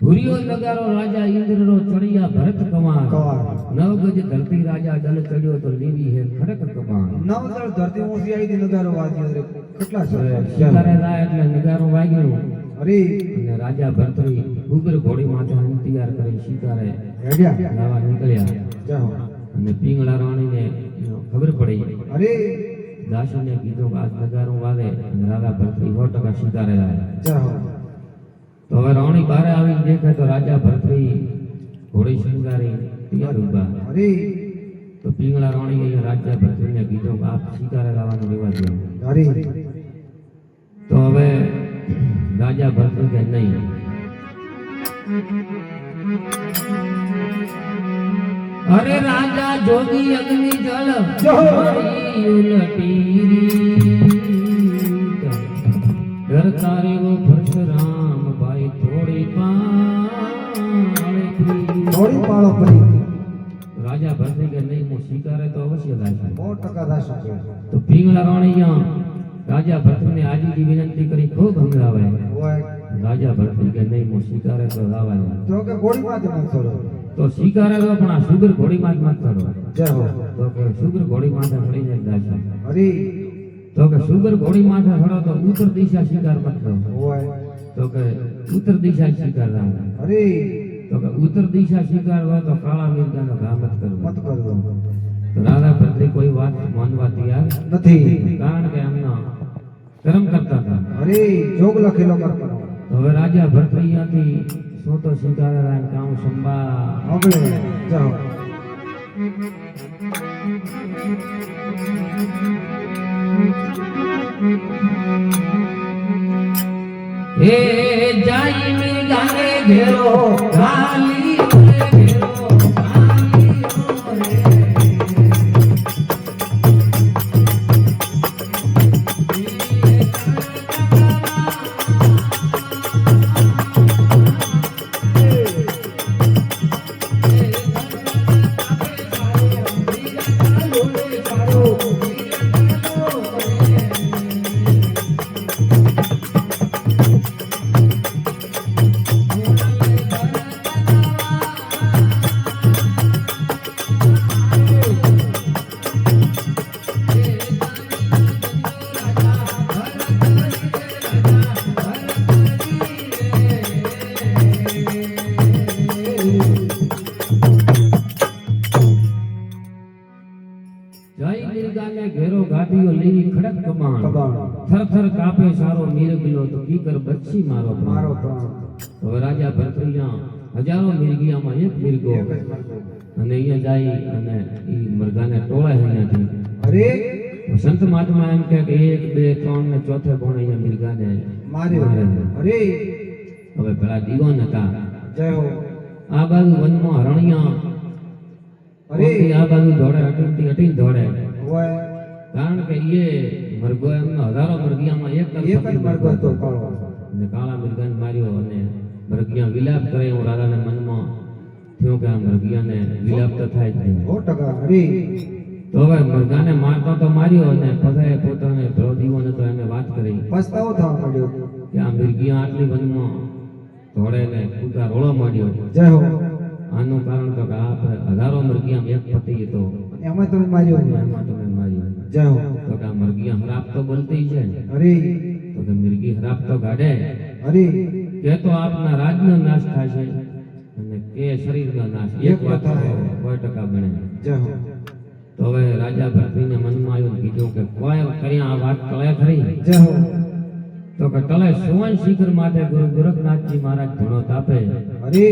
ભૂરિયો નગારો રાજા ઇન્દ્રનો ચડિયા ભરત કમાન નવગજ ધરતી રાજા દલ ચડ્યો તો લેવી હે ખડક કમાન નવદળ ધરતી ઊંચી આવી હતી નગારો વાગ્યો રે કેટલા શિકારે જાય એટલે નગારો વાગ્યો અરે અને રાજા ભરતરી ઉગ્ર ઘોડી માથે તૈયાર કરી શિકારે હેડ્યા લાવા નીકળ્યા જાઓ અને પિંગળા રાણીને ખબર પડી અરે દાસીને કીધું કે આ નગારો વાગે અને રાજા ભરતરી 100% શિકારે જાય જાઓ તો હવે રાણી બહાર આવીને દેખે તો રાજા ભરતરી ઘોડી શણગારી તૈયાર ઉભા અરે તો પિંગળા રાણી અહીંયા રાજા ભરતરીને કીધું કે આપ શિકારે લાવવાનું રહેવા દો અરે તો હવે રાજા ભરતરી કે નહીં અરે રાજા જોગી અગ્નિ જળ ડરતા રે વો પરશુરામ ભાઈ થોડી પાળો પડી રાજા ભરતરી કે નહીં હું શિકારે તો અવશ્ય લાવીશ 100% દાશો તો પિંગળા રાણી રાજા ભરતરીને આજીજી વિનંતી કરી ખૂબ હંગાવે ઓય રાજા ભરતરી કે નહીં હું શિકારે તો લાવવાનો તો કે ગોળી માથે મત છોડો તો શિકારે તો પણ આ સુગર ઘોડી માં જ મત ચડો જય હો તો કે સુગર ઘોડી માથે મળી જાય દાસી અરે તો કે સુગર ઘોડી માથે ચડો તો ઉત્તર દિશા શિકાર મત કરો ઓય તો કે ઉત્તર દિશા શિકાર રામ અરે તો કે ઉત્તર દિશા શિકાર હોય તો કાળા મિર્ગાનો ઘા મત કરવો મત કરજો તો રાજા ભરતરી કોઈ વાત માનવા તૈયાર નથી કારણ કે એમના કર્મ કરતા હતા અરે જોગ લખેલો કર્મ તો હવે રાજા ભરતરી અહીંયાથી સોતો શિકારે રામ કામ સંભા આપણે જાઓ હે જાઈ મી ગાને ઘેરો ગાલી ઘેરો ગાલી ઘેરો ગાડીઓ લેવી ખડક કમાણ થર થર કાપે સારો મિરગલો તો કીકર બચ્છી મારો મારો પ્રાણ હવે રાજા ભરતરીયા હજારો મિરગિયામાં એક મિરગો અને અહીંયા જાય અને ઈ મરઘાને ટોળાય અહીંયાથી અરે સંત મહાત્મા એમ કે 1 2 3 ને ચોથે કોણ અહીંયા મિરગાને માર્યો અરે હવે પેલા દીવાન હતા જય હો આ બાજુ વનમાં હરણિયા અરે આ બાજુ દોડે અટીને દોડે ઓય કારણ કે એ મરઘો એમનો હજારો મરઘિયામાં એક એક જ મરઘો હતો કાળો અને કાળા મરઘાને માર્યો અને મરઘિયા વિલાપ કરે એવું રાજાના મનમાં થયું કે આ મરઘિયાને વિલાપ તો થાય જ નહીં 100% અરે તો હવે મરઘાને મારતો તો માર્યો અને પછી પોતાને દીવો નતો એને વાત કરી પસ્તાવો થવા માંડ્યો કે આ મરઘિયા આટલી વનમાં ધોળે ને કૂતા રોળો માંડ્યો જય હો આનું કારણ તો કે આ હજારો મરઘિયામાં એક પતિ હતો એમાં તમે માર્યો એમાં તમે માર્યો જય હો તો કે આ મરઘિયા હરાપ તો બોલતી છે અરે તો કે મિરગી હરાપ તો ગાડે અરે કે તો આપના રાજનો નાશ થશે અને કે શરીરનો નાશ એક વાત 100% બને જય હો તો હવે રાજા ભરતરીને મનમાં આવ્યું કીધું કે કોઈ કર્યા આ વાત ટળે ખરી જય હો તો કે ટળે સુવર્ણ શિખર માથે ગુરુ ગોરખનાથજી મહારાજ ધૂણો તાપે અરે